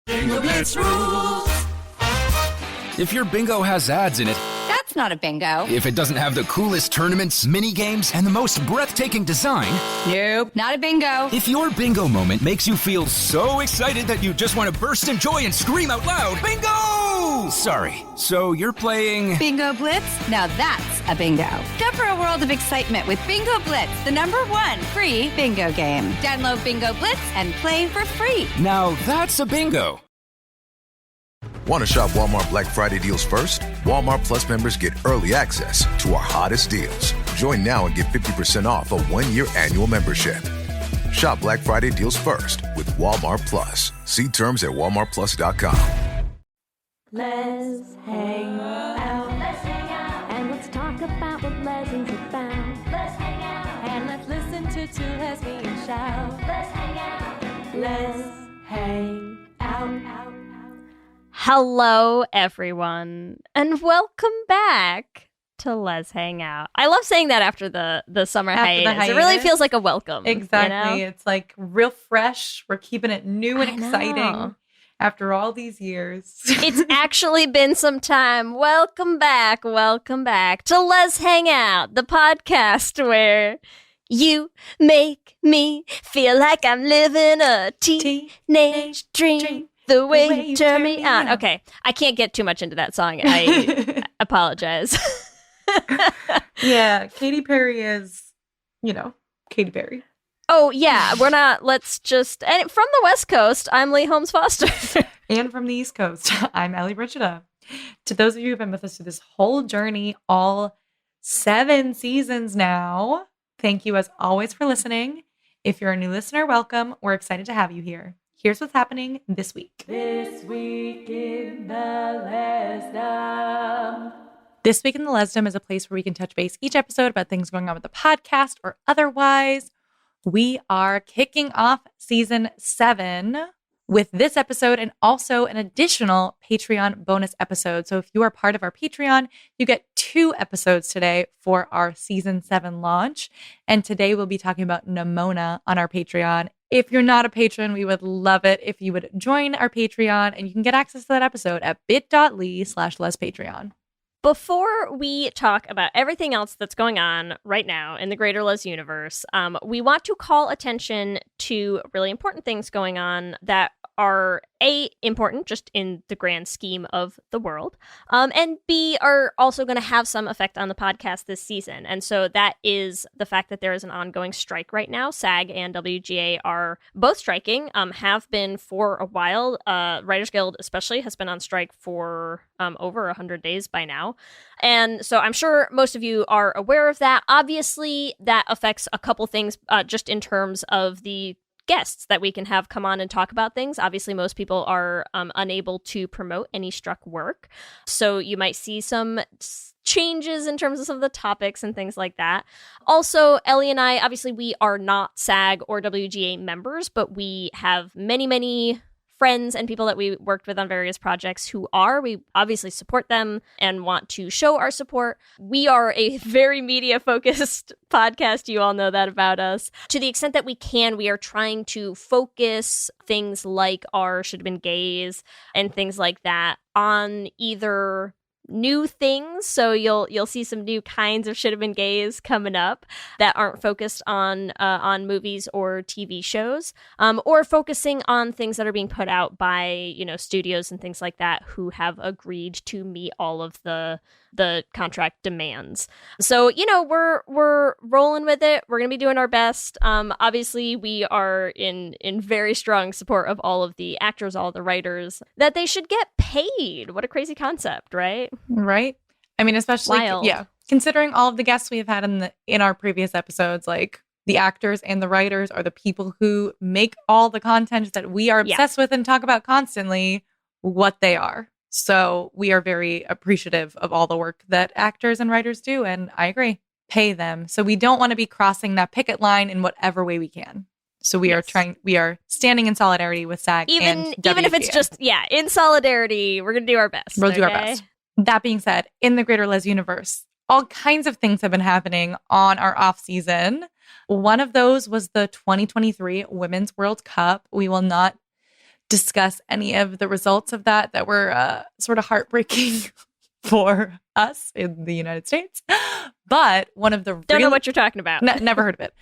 Bingo Blitz rules. If your bingo has ads in it, That's not a bingo. if it doesn't have the coolest tournaments, mini games, and the most breathtaking design, Nope, not a bingo. if your bingo moment makes you feel so excited that you just want to burst in joy and scream out loud, bingo! Sorry, so you're playing... Bingo Blitz? Now that's a bingo. Go for a world of excitement with Bingo Blitz, the #1 free bingo game. Download Bingo Blitz and play for free. Now that's a bingo. Want to shop Walmart Black Friday deals first? Walmart Plus members get early access to our hottest deals. Join now and get 50% off a 1-year annual membership. Shop Black Friday deals first with Walmart Plus. See terms at walmartplus.com. Let's hang out. Let's hang out. And let's talk about what lesbians about. Let's hang out. And let's listen to two lesbians shout. Let's hang out. Let's hang out. Hello, everyone, and welcome back to Lez Hang Out. I love saying that after the summer hiatus. It really feels like a welcome. Exactly. You know? It's like real fresh. We're keeping it new and exciting after all these years. It's actually been some time. Welcome back to Lez Hang Out, the podcast where you make me feel like I'm living a teenage dream. The way you turn me on. Okay, I can't get too much into that song. I apologize. Yeah, Katy Perry is, Katy Perry. Oh, yeah, we're not, let's just, and from the West Coast, I'm Leigh Holmes Foster. And from the East Coast, I'm Ellie Richarda. To those of you who've been with us through this whole journey, all 7 seasons now, thank you as always for listening. If you're a new listener, welcome. We're excited to have you here. Here's what's happening this week. This week in the Lesdom. This week in the Lesdom is a place where we can touch base each episode about things going on with the podcast or otherwise. We are kicking off season 7 with this episode and also an additional Patreon bonus episode. So if you are part of our Patreon, you get 2 episodes today for our season 7 launch. And today we'll be talking about Nimona on our Patreon. If you're not a patron, we would love it if you would join our Patreon, and you can get access to that episode at bit.ly/lespatreon. Before we talk about everything else that's going on right now in the greater Lez universe, we want to call attention to really important things going on that are A, important just in the grand scheme of the world, and B, are also going to have some effect on the podcast this season. And so that is the fact that there is an ongoing strike right now. SAG and WGA are both striking, have been for a while. Writers Guild especially has been on strike for over 100 days by now. And so I'm sure most of you are aware of that. Obviously, that affects a couple things just in terms of the guests that we can have come on and talk about things. Obviously, most people are unable to promote any struck work. So you might see some changes in terms of some of the topics and things like that. Also, Ellie and I, obviously, we are not SAG or WGA members, but we have many friends and people that we worked with on various projects who are. We obviously support them and want to show our support. We are a very media-focused podcast. You all know that about us. To the extent that we can, we are trying to focus things like our Should Have Been Gays and things like that on either new things, so you'll see some new kinds of Should Have Been Gays coming up that aren't focused on movies or TV shows, or focusing on things that are being put out by studios and things like that who have agreed to meet all of the contract demands. So we're rolling with it. We're gonna be doing our best. Obviously, we are in very strong support of all of the actors, all of the writers, that they should get paid. What a crazy concept, right? Right. I mean, especially considering all of the guests we have had in our previous episodes, like the actors and the writers are the people who make all the content that we are obsessed with and talk about constantly what they are. So we are very appreciative of all the work that actors and writers do. And I agree, pay them. So we don't want to be crossing that picket line in whatever way we can. So we are standing in solidarity with SAG and WGA. Even if it's just, in solidarity, we're going to do our best. We'll do our best. That being said, in the greater Lez universe, all kinds of things have been happening on our off season. One of those was the 2023 Women's World Cup. We will not discuss any of the results of that were sort of heartbreaking for us in the United States. But one of the Don't know what you're talking about. Never heard of it.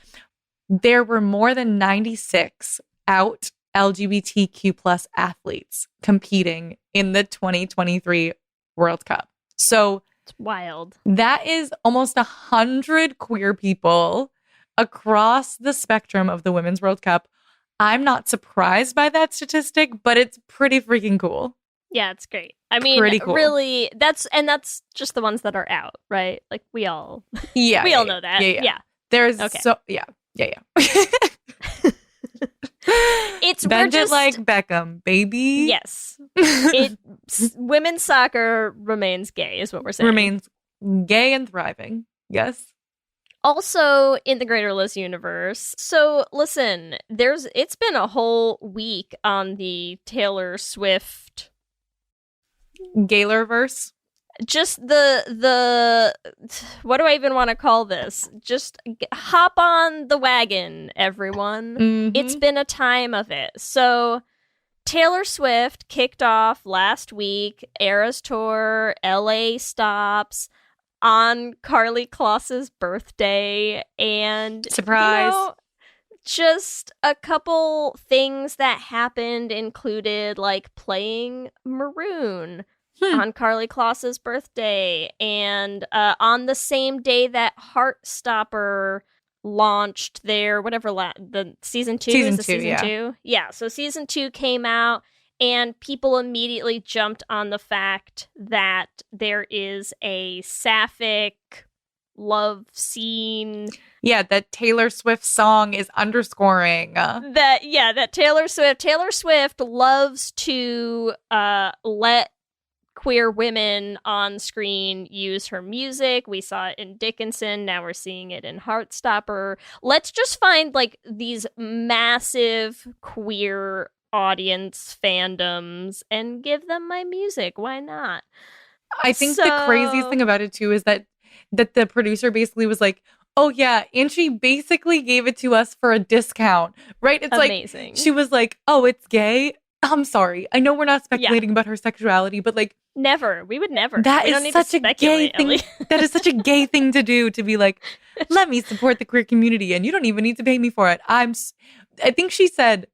There were more than 96 out LGBTQ plus athletes competing in the 2023 World Cup. So it's wild. That is almost 100 queer people across the spectrum of the Women's World Cup. I'm not surprised by that statistic, but it's pretty freaking cool. Yeah, it's great. I mean, cool. Really, that's just the ones that are out, right? Like we all know that. Yeah. There's yeah. It's bend it like Beckham, baby. Yes. Women's soccer remains gay, is what we're saying. Remains gay and thriving. Yes. Also in the greater Lez universe. So listen, it's been a whole week on the Taylor Swift Gaylorverse. Just the what do I even want to call this? Just hop on the wagon, everyone. Mm-hmm. It's been a time of it. So Taylor Swift kicked off last week, Eras Tour, LA stops on Karlie Kloss's birthday, and surprise. Just a couple things that happened included like playing Maroon on Karlie Kloss's birthday, and on the same day that Heartstopper launched their the season 2 is the season 2. Yeah, so season 2 came out, and people immediately jumped on the fact that there is a sapphic love scene. Yeah, that Taylor Swift song is underscoring. That Taylor Swift loves to let queer women on screen use her music. We saw it in Dickinson. Now we're seeing it in Heartstopper. Let's just find like these massive queer audience fandoms and give them my music. Why not? I think the craziest thing about it too is that the producer basically was like, oh yeah, and she basically gave it to us for a discount, right? It's amazing. Like she was like, oh, it's gay. I'm sorry. I know we're not speculating about her sexuality, but like never. We would never. That is such a gay thing. That is such a gay thing to do, to be like, let me support the queer community and you don't even need to pay me for it. I think she said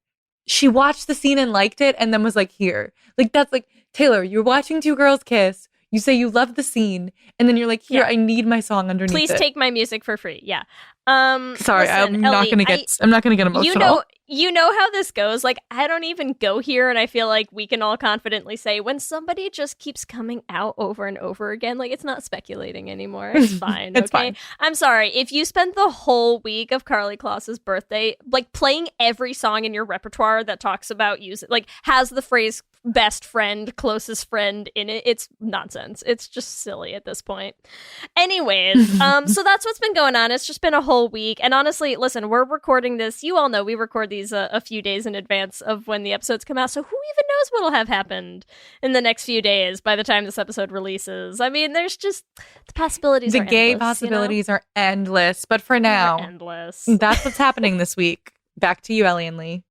she watched the scene and liked it and then was like, here. Like that's like, Taylor, you're watching two girls kiss. You say you love the scene, and then you're like, here, I need my song underneath Please it. take my music for free. Yeah. Sorry, listen, I'm not gonna get emotional. You know how this goes. Like, I don't even go here, and I feel like we can all confidently say when somebody just keeps coming out over and over again, like it's not speculating anymore. It's fine. It's okay? fine. I'm sorry. If you spent the whole week of Karlie Kloss's birthday, like playing every song in your repertoire that talks about like has the phrase best friend, closest friend in it, it's nonsense. It's just silly at this point. Anyways, so that's what's been going on. It's just been a whole week. And honestly, listen, we're recording this. You all know we record these a few days in advance of when the episodes come out. So who even knows what'll have happened in the next few days by the time this episode releases? I mean, there's just the possibilities. The are gay endless, possibilities are endless. But for now, endless. That's what's happening this week. Back to you, Ellie and Leigh.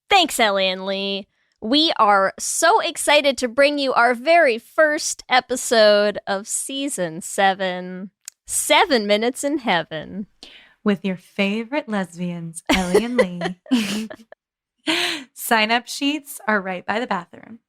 Thanks, Ellie and Leigh. We are so excited to bring you our very first episode of season 7, 7 Minutes in Heaven. With your favorite lesbians, Ellie and Leigh. Sign-up sheets are right by the bathroom.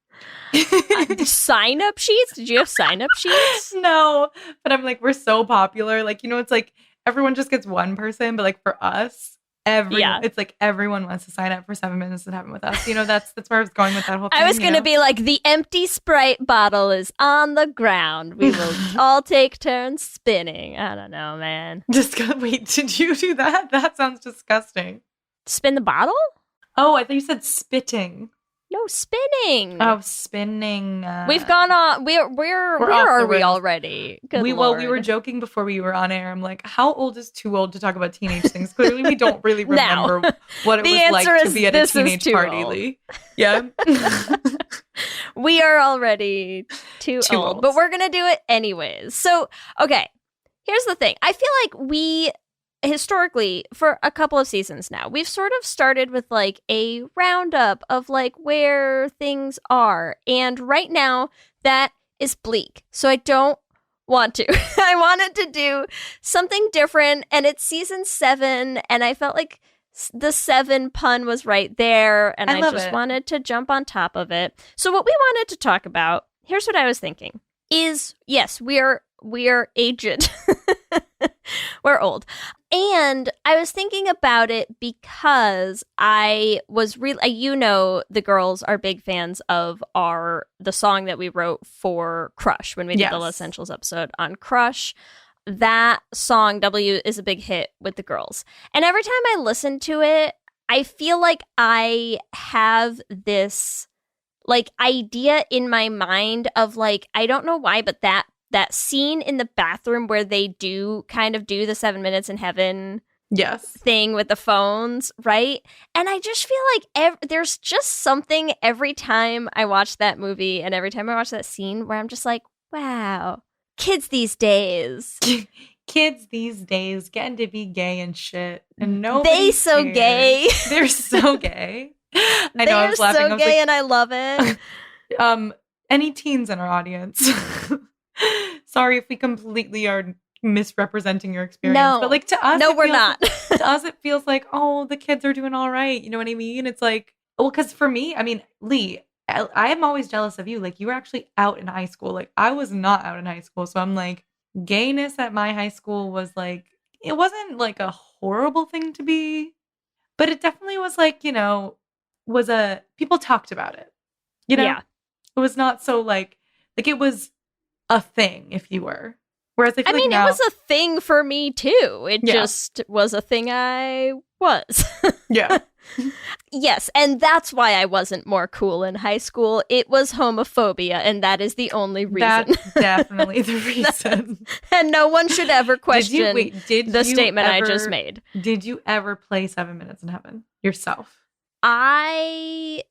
Sign-up sheets? Did you have sign-up sheets? No, but I'm like, we're so popular. Like, it's like everyone just gets one person, but like for us, it's like everyone wants to sign up for 7 Minutes in Heaven with us. That's where I was going with that whole thing. I was going to be like, the empty Sprite bottle is on the ground. We will all take turns spinning. I don't know, man. Wait, did you do that? That sounds disgusting. Spin the bottle? Oh, I thought you said spitting. No, spinning. Oh, spinning. We've gone on. Where are we already? We were joking before we were on air. I'm like, how old is too old to talk about teenage things? Clearly, we don't really remember what it was like to be at a teenage party, Leigh. Yeah. We are already too old, but we're going to do it anyways. So, okay, here's the thing. I feel like we historically, for a couple of seasons now, we've sort of started with like a roundup of like where things are. And right now, that is bleak. So I don't want to. I wanted to do something different. And it's season 7. And I felt like the 7 pun was right there. And I just wanted to jump on top of it. So what we wanted to talk about, here's what I was thinking, is yes, we are aged. We're old. And I was thinking about it because I was really, the girls are big fans of the song that we wrote for Crush when we did the Essentials episode on Crush. That song, W, is a big hit with the girls. And every time I listen to it, I feel like I have this like idea in my mind of like, I don't know why, but that scene in the bathroom where they do the 7 minutes in heaven thing with the phones, right? And I just feel like there's just something every time I watch that movie and every time I watch that scene where I'm just like, wow, kids these days. Kids these days getting to be gay and shit. And they so cares. Gay. They're so gay. I know, I was They're laughing. so gay and I love it. Any teens in our audience. Sorry if we completely are misrepresenting your experience. No. But like to us, we're not. To us, it feels like, oh, the kids are doing all right. You know what I mean? It's like, well, because for me, I mean, Leigh, I am always jealous of you. Like, you were actually out in high school. Like, I was not out in high school. So I'm like, gayness at my high school was like, it wasn't like a horrible thing to be, but it definitely was like, you know, people talked about it. You know? Yeah. It was not so like it was a thing if you were. Whereas I mean, now, it was a thing for me too. It just was a thing I was. Yeah. Yes, and that's why I wasn't more cool in high school. It was homophobia, and that is the only reason. That's definitely the reason. And no one should ever question the statement I just made. Did you ever play 7 Minutes in Heaven yourself? I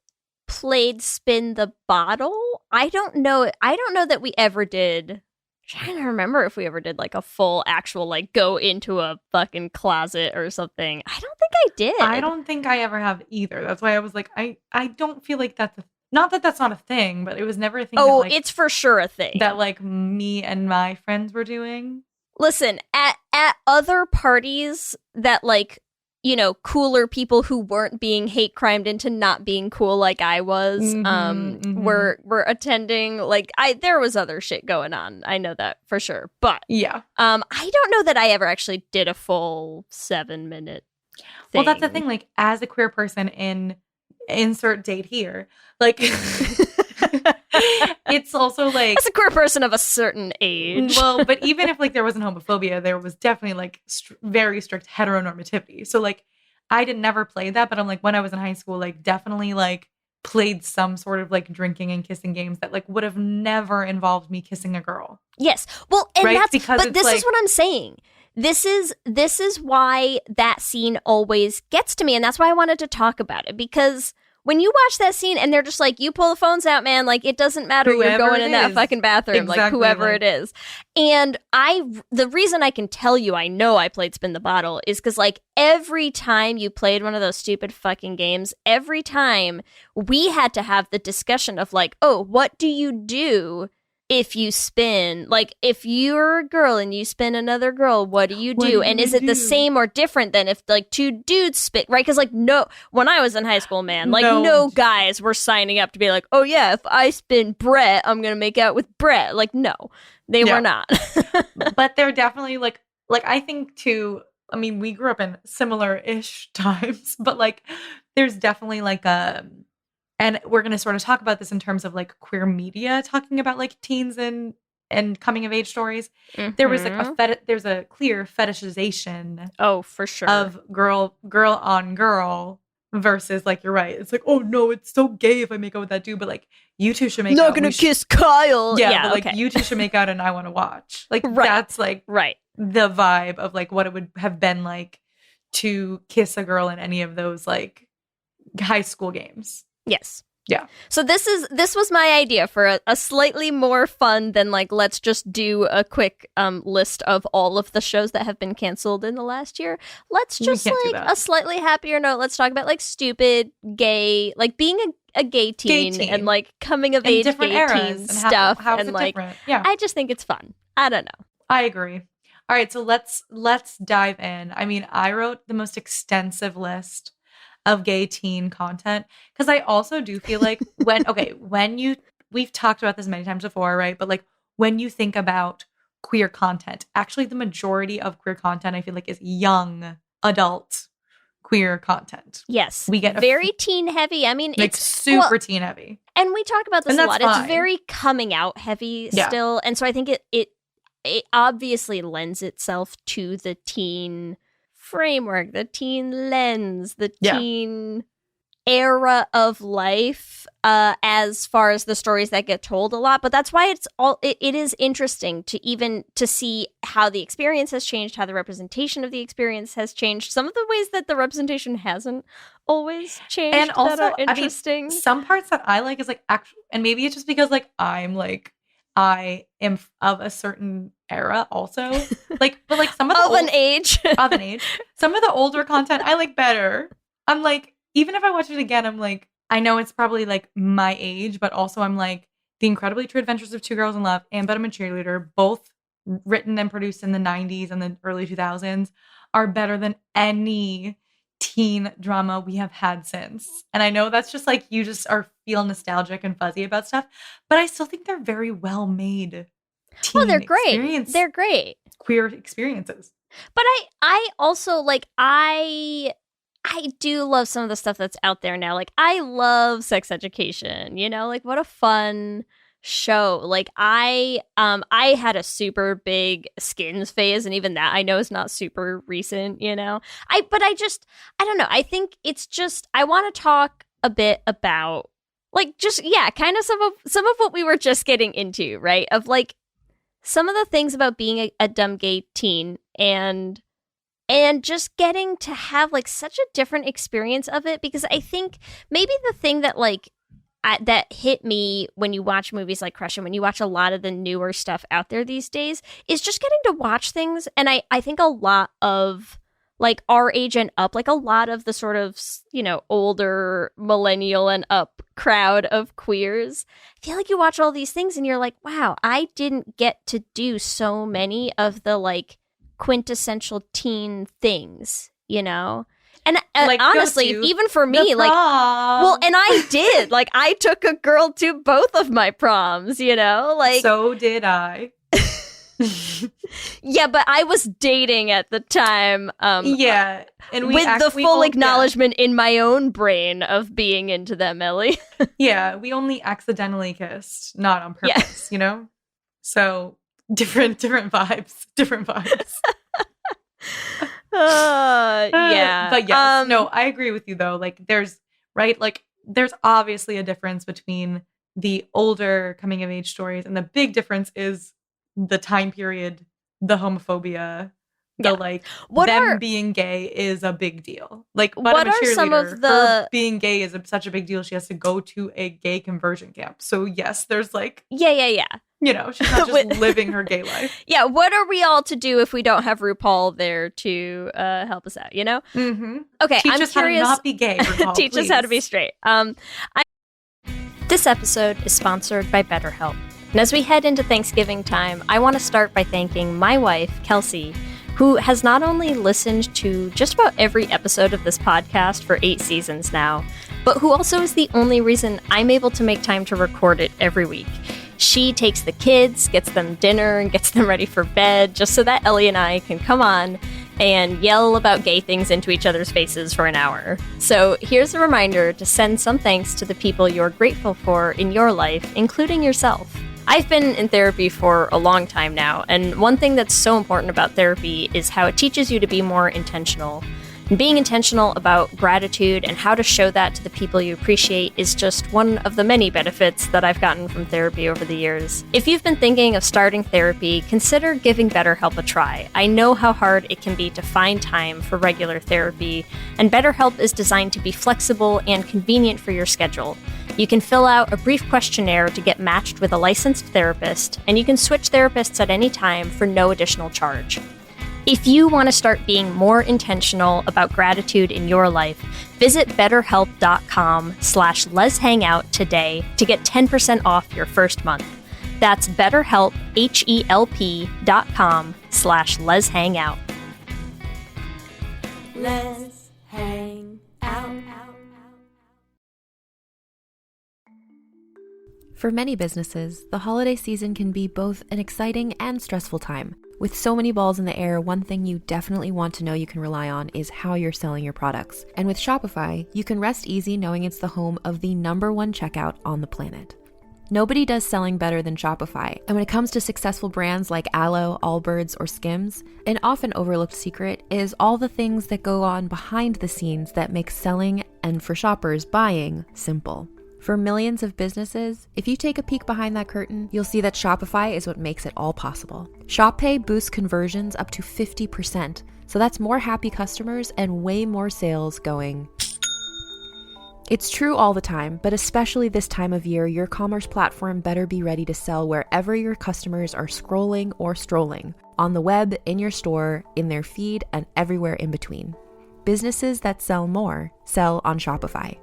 played Spin the Bottle. I don't know that we ever did. I'm trying to remember if we ever did like a full actual like go into a fucking closet or something. I don't think I did. I don't think I ever have either. That's why I was like, I don't feel like that's not that that's not a thing, but it was never a thing. Oh, it's for sure a thing that like me and my friends were doing. Listen, at other parties that like, you know, cooler people who weren't being hate crimed into not being cool like I was, were attending. Like, there was other shit going on. I know that for sure. But yeah, I don't know that I ever actually did a full 7 minute thing. Well, that's the thing. Like, as a queer person in insert date here, like, it's also like as a queer person of a certain age. Well, but even if like there wasn't homophobia, there was definitely like very strict heteronormativity. So like I didn't never play that, but I'm like when I was in high school, like definitely like played some sort of like drinking and kissing games that like would have never involved me kissing a girl. Yes. Well, and right? that's because but this is what I'm saying. This is why that scene always gets to me, and that's why I wanted to talk about it, because when you watch that scene and they're just like, you pull the phones out, man, like it doesn't matter, whoever you're going in that fucking bathroom, exactly, like whoever it is. And the reason I can tell you I know I played Spin the Bottle is because like every time you played one of those stupid fucking games, every time we had to have the discussion of like, oh, what do you do if you spin, like if you're a girl and you spin another girl, what do you do? And is it the same or different than if like two dudes spin, right? Because like no, when I was in high school, man, like no guys were signing up to be like, oh yeah, if I spin Brett, I'm gonna make out with Brett. Like no, they were not. But they're definitely like I think too. I mean, we grew up in similar-ish times, but like there's definitely like and we're going to sort of talk about this in terms of like queer media talking about like teens and coming of age stories. Mm-hmm. There was like there's a clear fetishization. Oh, for sure. Of girl on girl versus like, you're right. It's like, oh no, it's so gay if I make out with that dude, but like you two should make out. Not going to kiss Kyle. Yeah, but like you two should make out and I want to watch. Like that's like the vibe of like what it would have been like to kiss a girl in any of those like high school games. Yes. Yeah. So this was my idea for a slightly more fun than like, let's just do a quick list of all of the shows that have been canceled in the last year. Let's just like a slightly happier note. Let's talk about like stupid gay, like being a gay teen and like coming of age different gay eras teen and stuff. how and like, yeah. I just think it's fun. I don't know. I agree. All right, so let's dive in. I mean, I wrote the most extensive list of gay teen content because I also do feel like we've talked about this many times before, right? But like when you think about queer content, actually the majority of queer content I feel like is young adult queer content. Yes. We get very teen heavy. I mean, like it's super teen heavy. And we talk about this a lot. Fine. It's very coming out heavy still. And so I think it obviously lends itself to the teen framework, the teen lens, the teen era of life, as far as the stories that get told a lot. But that's why it is interesting to see how the experience has changed, how the representation of the experience has changed, some of the ways that the representation hasn't always changed, and also that are interesting. I mean, some parts that I like is like actually, and maybe it's just because like I am of a certain era also. Like, but like some of the an age. Some of the older content I like better. I'm like, even if I watch it again, I'm like, I know it's probably like my age, but also I'm like, The Incredibly True Adventures of Two Girls in Love and But I'm a Cheerleader, both written and produced in the 90s and the early 2000s, are better than any teen drama we have had since. And I know that's just like, you just feel nostalgic and fuzzy about stuff, but I still think they're very well made. They're great. They're great. Queer experiences. But I also like, I do love some of the stuff that's out there now. Like, I love Sex Education, you know, like what a fun show. Like I had a super big Skins phase, and even that I know is not super recent, you know. I don't know. I think it's just, I want to talk a bit about like just kind of some of what we were just getting into, right? Of like some of the things about being a dumb gay teen and just getting to have like such a different experience of it, because I think maybe the thing that like that hit me when you watch movies like Crush and when you watch a lot of the newer stuff out there these days is just getting to watch things. And I think a lot of like our age and up, like a lot of the sort of, you know, older millennial and up crowd of queers, I feel like you watch all these things and you're like, wow, I didn't get to do so many of the like quintessential teen things, you know? And like, honestly, even for me, like, well, and I did, like, I took a girl to both of my proms, you know, like. So did I. Yeah, but I was dating at the time. Yeah. And with the full acknowledgement in my own brain of being into them, Ellie. Yeah, we only accidentally kissed, not on purpose, you know? So different vibes. Yeah. But yes, no, I agree with you though. Like there's obviously a difference between the older coming of age stories, and the big difference is the time period, the homophobia, being gay is a big deal. Like, what are some of her being gay is such a big deal. She has to go to a gay conversion camp. So yes, there's like, yeah. You know, she's not just living her gay life. Yeah, what are we all to do if we don't have RuPaul there to help us out, you know? Mm-hmm. Okay, Teach I'm us curious. How to not be gay, RuPaul, Teach us how to be straight. This episode is sponsored by BetterHelp. And as we head into Thanksgiving time, I want to start by thanking my wife, Kelsey, who has not only listened to just about every episode of this podcast for 8 seasons now, but who also is the only reason I'm able to make time to record it every week. She takes the kids, gets them dinner, and gets them ready for bed just so that Ellie and I can come on and yell about gay things into each other's faces for an hour. So here's a reminder to send some thanks to the people you're grateful for in your life, including yourself. I've been in therapy for a long time now, and one thing that's so important about therapy is how it teaches you to be more intentional. And being intentional about gratitude and how to show that to the people you appreciate is just one of the many benefits that I've gotten from therapy over the years. If you've been thinking of starting therapy, consider giving BetterHelp a try. I know how hard it can be to find time for regular therapy, and BetterHelp is designed to be flexible and convenient for your schedule. You can fill out a brief questionnaire to get matched with a licensed therapist, and you can switch therapists at any time for no additional charge. If you want to start being more intentional about gratitude in your life, visit betterhelp.com/Lez Hang Out today to get 10% off your first month. That's BetterHelp, HELP.com/Lez Hang Out. Let's hang out. For many businesses, the holiday season can be both an exciting and stressful time. With so many balls in the air, one thing you definitely want to know you can rely on is how you're selling your products. And with Shopify, you can rest easy knowing it's the home of the #1 checkout on the planet. Nobody does selling better than Shopify, and when it comes to successful brands like Aloe, Allbirds, or Skims, an often overlooked secret is all the things that go on behind the scenes that make selling, and for shoppers, buying, simple. For millions of businesses, if you take a peek behind that curtain, you'll see that Shopify is what makes it all possible. Shop Pay boosts conversions up to 50%, so that's more happy customers and way more sales going. It's true all the time, but especially this time of year, your commerce platform better be ready to sell wherever your customers are scrolling or strolling, on the web, in your store, in their feed, and everywhere in between. Businesses that sell more sell on Shopify.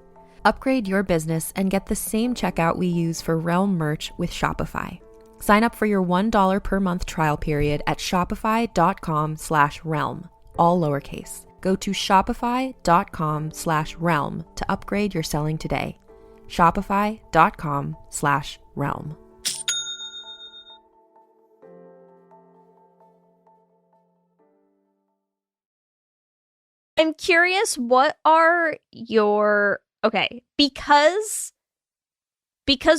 Upgrade your business and get the same checkout we use for Realm merch with Shopify. Sign up for your $1 per month trial period at shopify.com/realm, all lowercase. Go to shopify.com/realm to upgrade your selling today. Shopify.com/realm. I'm curious, what are your... Okay, because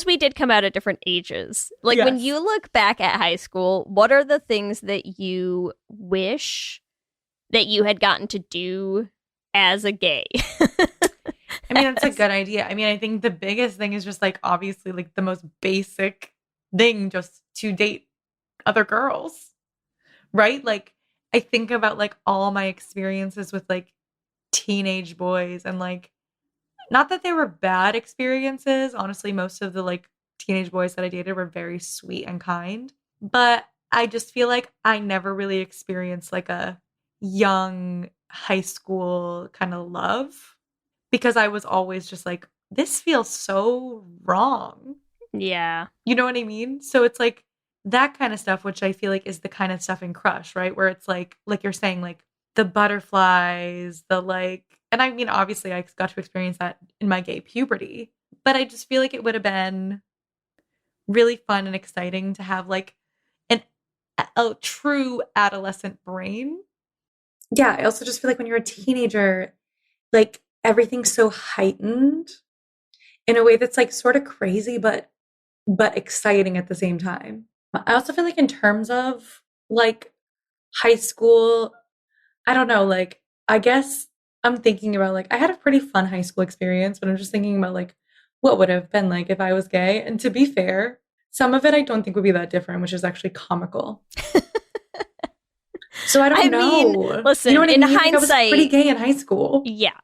we did come out at different ages, like when you look back at high school, what are the things that you wish that you had gotten to do as a gay? I mean, that's a good idea. I mean, I think the biggest thing is just like, obviously, like the most basic thing, just to date other girls, right? Like, I think about like all my experiences with like teenage boys, and like, not that they were bad experiences. Honestly, most of the like teenage boys that I dated were very sweet and kind. But I just feel like I never really experienced like a young high school kind of love, because I was always just like, this feels so wrong. Yeah. You know what I mean? So it's like that kind of stuff, which I feel like is the kind of stuff in Crush, right? Where it's like you're saying, like the butterflies, the like, and I mean, obviously I got to experience that in my gay puberty, but I just feel like it would have been really fun and exciting to have like a true adolescent brain. Yeah, I also just feel like when you're a teenager, like everything's so heightened in a way that's like sort of crazy, but exciting at the same time. I also feel like in terms of like high school, I don't know, like I guess I'm thinking about like, I had a pretty fun high school experience, but I'm just thinking about like what would have been like if I was gay. And to be fair, some of it I don't think would be that different, which is actually comical. So I don't know. Mean, listen, you know what in I mean? hindsight, I was pretty gay in high school. Yeah.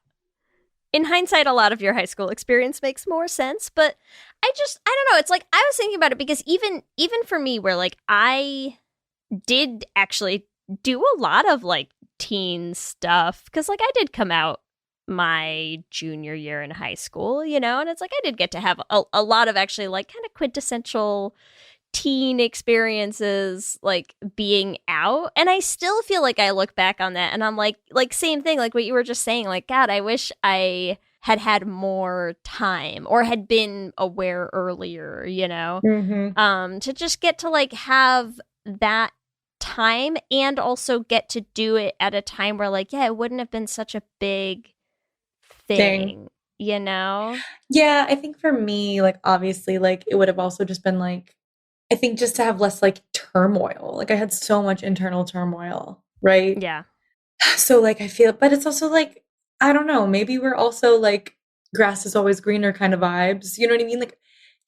In hindsight, a lot of your high school experience makes more sense, but I don't know. It's like, I was thinking about it because even for me, where like I did actually do a lot of like teen stuff, because like I did come out my junior year in high school, you know, and it's like I did get to have a lot of actually like kind of quintessential teen experiences, like being out. And I still feel like I look back on that and I'm like same thing, like what you were just saying, like, God, I wish I had more time or had been aware earlier, you know, to just get to like have that time and also get to do it at a time where like, yeah, it wouldn't have been such a big thing, you know? Yeah, I think for me, like obviously, like it would have also just been like, I think just to have less like turmoil. Like I had so much internal turmoil, right? Yeah. So like I feel, but it's also like, I don't know, maybe we're also like grass is always greener kind of vibes. You know what I mean? Like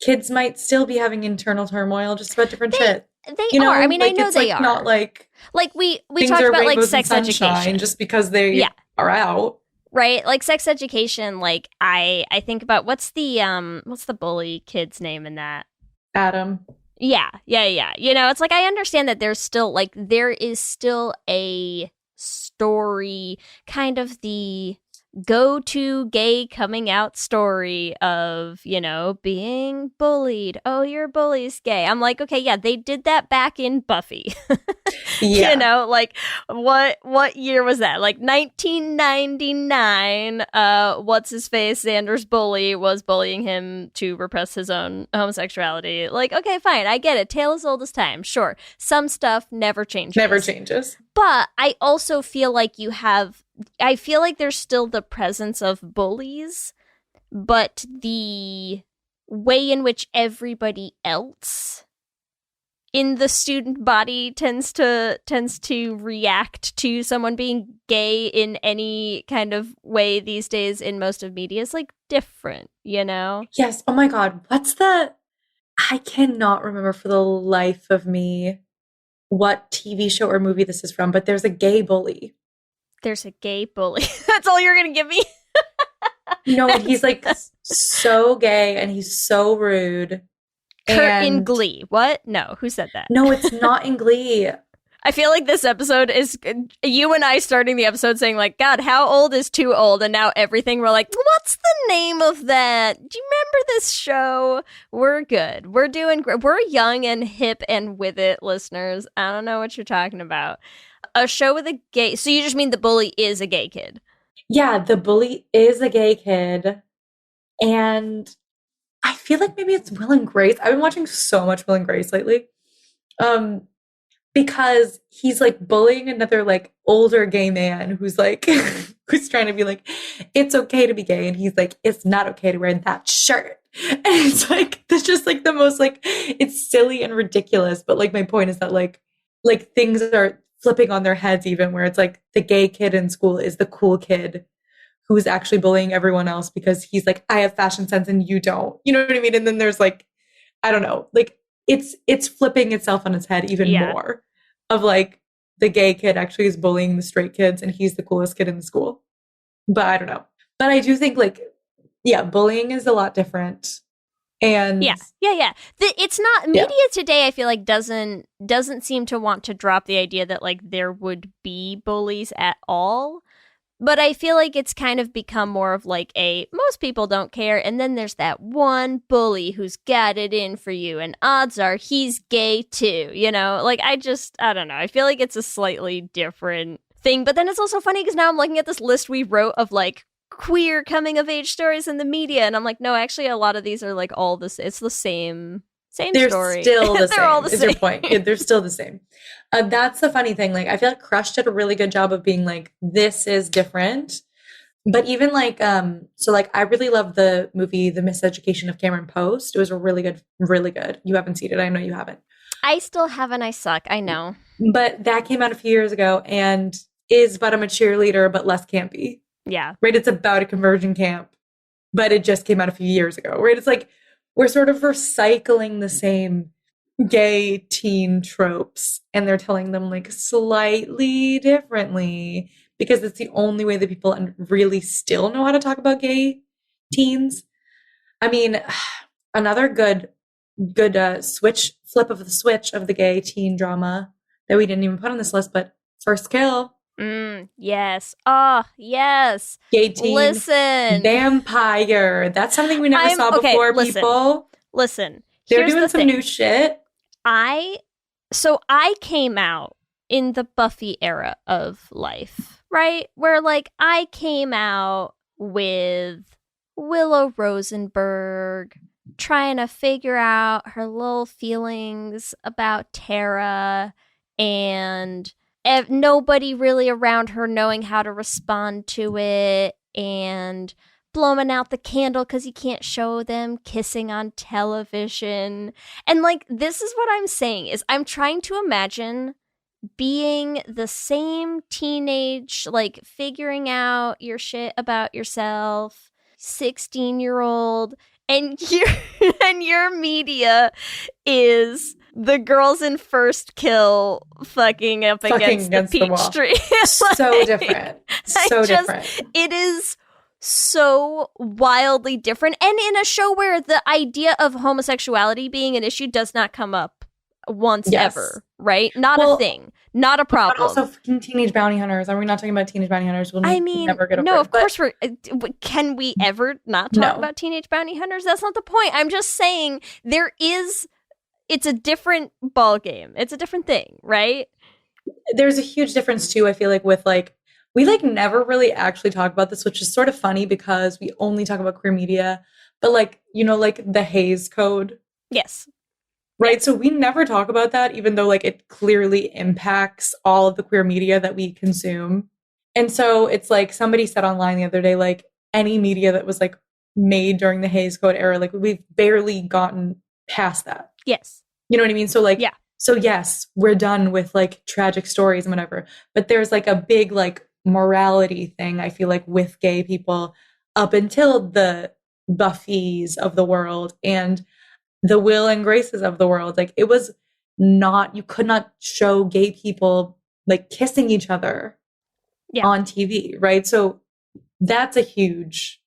kids might still be having internal turmoil just about different shit. They you know? are. I mean, like, I know it's they like are. Not like we things talked are about like rainbows and sex sunshine education just because they are out. Right? Like sex education, like I think about what's the bully kid's name in that? Adam. Yeah. You know, it's like I understand that there is still a story, kind of the go-to gay coming out story of, you know, being bullied. Oh, your bully's gay. I'm like, okay, yeah, they did that back in Buffy. Yeah. You know, like what year was that? Like 1999. What's his face? Xander's bully was bullying him to repress his own homosexuality. Like, okay, fine, I get it. Tale as old as time. Sure, some stuff never changes. Never changes. But I also feel like I feel like there's still the presence of bullies, but the way in which everybody else in the student body tends to react to someone being gay in any kind of way these days in most of media is like different, you know? Yes. Oh my God. I cannot remember for the life of me what TV show or movie this is from, but there's a gay bully. There's a gay bully. That's all you're going to give me? No, and he's like so gay and he's so rude. Kurt in Glee. What? No, who said that? No, it's not in Glee. I feel like this episode is you and I starting the episode saying like, God, how old is too old? And now everything we're like, what's the name of that? Do you remember this show? We're good. We're doing great. We're young and hip and with it, listeners. I don't know what you're talking about. A show with a gay... So you just mean the bully is a gay kid? Yeah, the bully is a gay kid. And I feel like maybe it's Will and Grace. I've been watching so much Will and Grace lately. Because he's like bullying another like older gay man who's like who's trying to be like, it's okay to be gay, and he's like, it's not okay to wear that shirt. And it's like that's just like the most like it's silly and ridiculous. But like my point is that like things are flipping on their heads, even where it's like the gay kid in school is the cool kid who's actually bullying everyone else because he's like, I have fashion sense and you don't. You know what I mean? And then there's like, I don't know, like it's flipping itself on its head even more of like the gay kid actually is bullying the straight kids and he's the coolest kid in the school. But I don't know. But I do think like, yeah, bullying is a lot different. And yeah. It's not media today. I feel like doesn't seem to want to drop the idea that like there would be bullies at all. But I feel like it's kind of become more of like most people don't care. And then there's that one bully who's got it in for you. And odds are he's gay too. You know, like I don't know. I feel like it's a slightly different thing. But then it's also funny because now I'm looking at this list we wrote of like queer coming of age stories in the media. And I'm like, no, actually a lot of these are like all this. It's the same they're story. Still the they're same. all the same. Is your point? Yeah, they're still the same. That's the funny thing. Like, I feel like Crush did a really good job of being like, this is different. But even like, so like, I really love the movie The Miseducation of Cameron Post. It was really good, really good. You haven't seen it. I know you haven't. I still haven't. I suck. I know. But that came out a few years ago and is about a cheerleader, but less campy. Yeah. Right. It's about a conversion camp, but it just came out a few years ago. Right. It's like, we're sort of recycling the same gay teen tropes and they're telling them like slightly differently because it's the only way that people really still know how to talk about gay teens. I mean, another good flip of the switch of the gay teen drama that we didn't even put on this list, but First Kill. Yes. Oh, yes. Gay teen. Listen. Vampire. That's something we never saw before, people. Listen. They're doing some new shit. I came out in the Buffy era of life, right? Where like I came out with Willow Rosenberg trying to figure out her little feelings about Tara and nobody really around her knowing how to respond to it and blowing out the candle because you can't show them kissing on television. And like, this is what I'm saying is I'm trying to imagine being the same teenage, like figuring out your shit about yourself, 16-year-old, and your media is the girls in First Kill fucking against the peach tree. So different. So different. It is so wildly different. And in a show where the idea of homosexuality being an issue does not come up once ever, right? Not a thing. Not a problem. But also fucking Teenage Bounty Hunters. Are we not talking about Teenage Bounty Hunters? We'll never get over no, it, of course we're... Can we ever not talk about Teenage Bounty Hunters? That's not the point. I'm just saying it's a different ball game. It's a different thing, right? There's a huge difference too, I feel like, with like, we like never really actually talk about this, which is sort of funny because we only talk about queer media, but like, you know, like the Hays Code. Yes. Right. So we never talk about that, even though like it clearly impacts all of the queer media that we consume. And so it's like somebody said online the other day, like any media that was like made during the Hays Code era, like we've barely gotten past that. Yes. You know what I mean? So like, so yes, we're done with like tragic stories and whatever, but there's like a big like morality thing, I feel like, with gay people up until the Buffys of the world and the Will and Graces of the world. Like it was not, you could not show gay people like kissing each other on TV, right? So that's a huge,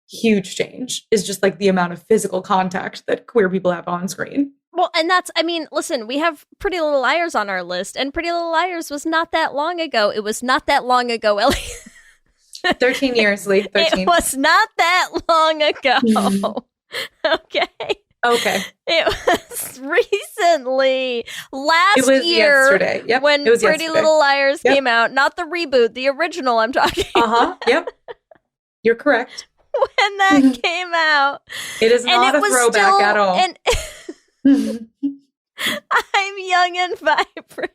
huge change, is just like the amount of physical contact that queer people have on screen. Well, and that's, I mean, listen, we have Pretty Little Liars on our list, and Pretty Little Liars was not that long ago. It was not that long ago, Ellie. 13 years, Lee. 13. It was not that long ago. Okay. It was recently, last year, yesterday. Yep. When it was Pretty yesterday. Little Liars came out. Not the reboot, the original I'm talking about. Yep. You're correct. When that came out. It is not a throwback at all. And I'm young and vibrant.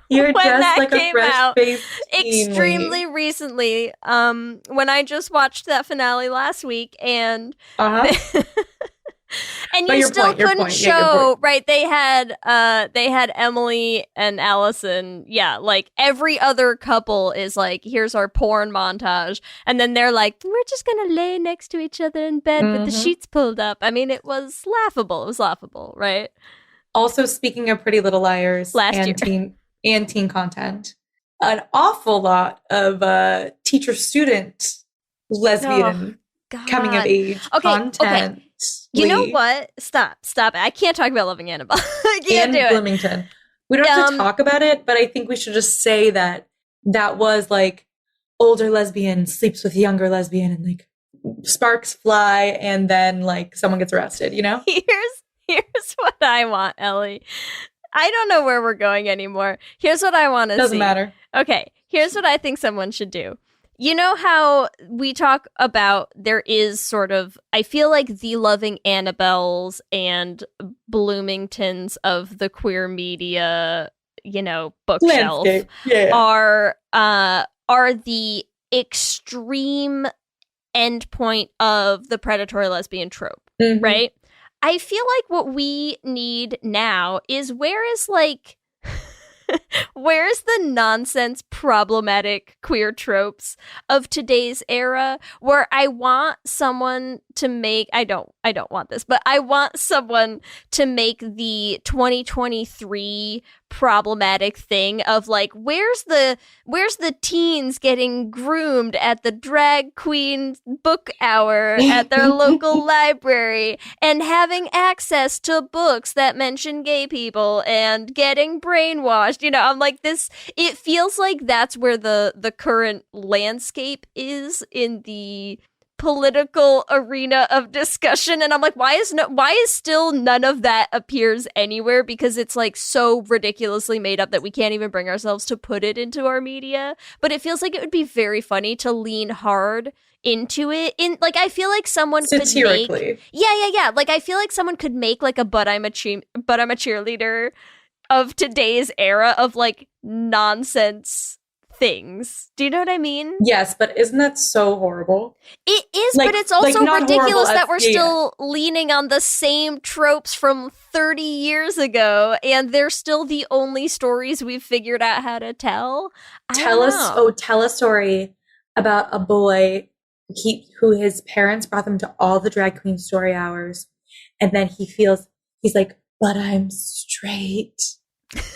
You're when just that like a came fresh out faced extremely recently, when I just watched that finale last week, and and but you still couldn't show, right? They had Emily and Allison. Yeah, like every other couple is like, here's our porn montage, and then they're like, we're just gonna lay next to each other in bed with the sheets pulled up. I mean, it was laughable. It was laughable, right? Also, speaking of Pretty Little Liars and teen content, an awful lot of teacher-student lesbian coming of age content. Okay. You know what? Stop it. I can't talk about Loving Annabelle. I can't do it. Bloomington. We don't have to talk about it, but I think we should just say that was like older lesbian sleeps with younger lesbian and like sparks fly and then like someone gets arrested, you know? Here's what I want, Ellie. I don't know where we're going anymore. Here's what I want to see. Doesn't matter. Okay, here's what I think someone should do. You know how we talk about there is sort of, I feel like the Loving Annabelles and Bloomingtons of the queer media, you know, bookshelf are the extreme endpoint of the predatory lesbian trope, right? I feel like what we need now is where's the nonsense problematic queer tropes of today's era, where I want someone to make, I don't want this, but I want someone to make the 2023 problematic thing of like, where's the teens getting groomed at the drag queen book hour at their local library and having access to books that mention gay people and getting brainwashed. You know, I'm like, this, it feels like that's where the current landscape is in the political arena of discussion, and I'm like, why is still none of that appears anywhere, because it's like so ridiculously made up that we can't even bring ourselves to put it into our media. But it feels like it would be very funny to lean hard into it. In like, I feel like someone could make, like I feel like someone could make like a but I'm a cheerleader of today's era of like nonsense things. Do you know what I mean? Yes, but isn't that so horrible? It is, like, but it's also ridiculous that we're still leaning on the same tropes from 30 years ago, and they're still the only stories we've figured out how to tell. Tell a story about a boy who his parents brought them to all the drag queen story hours, and then he's like, but I'm straight.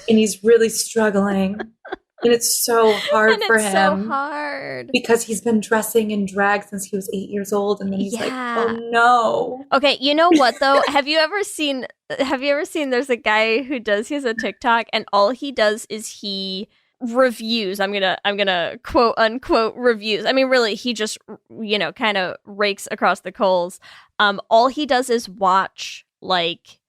And he's really struggling. And it's so hard and for it's him. so hard. Because he's been dressing in drag since he was 8 years old. And then he's like, oh no. Okay, you know what though? Have you ever seen there's a guy who has a TikTok and all he does is he reviews. I'm gonna quote unquote reviews. I mean, really, he just, kind of rakes across the coals. All he does is watch like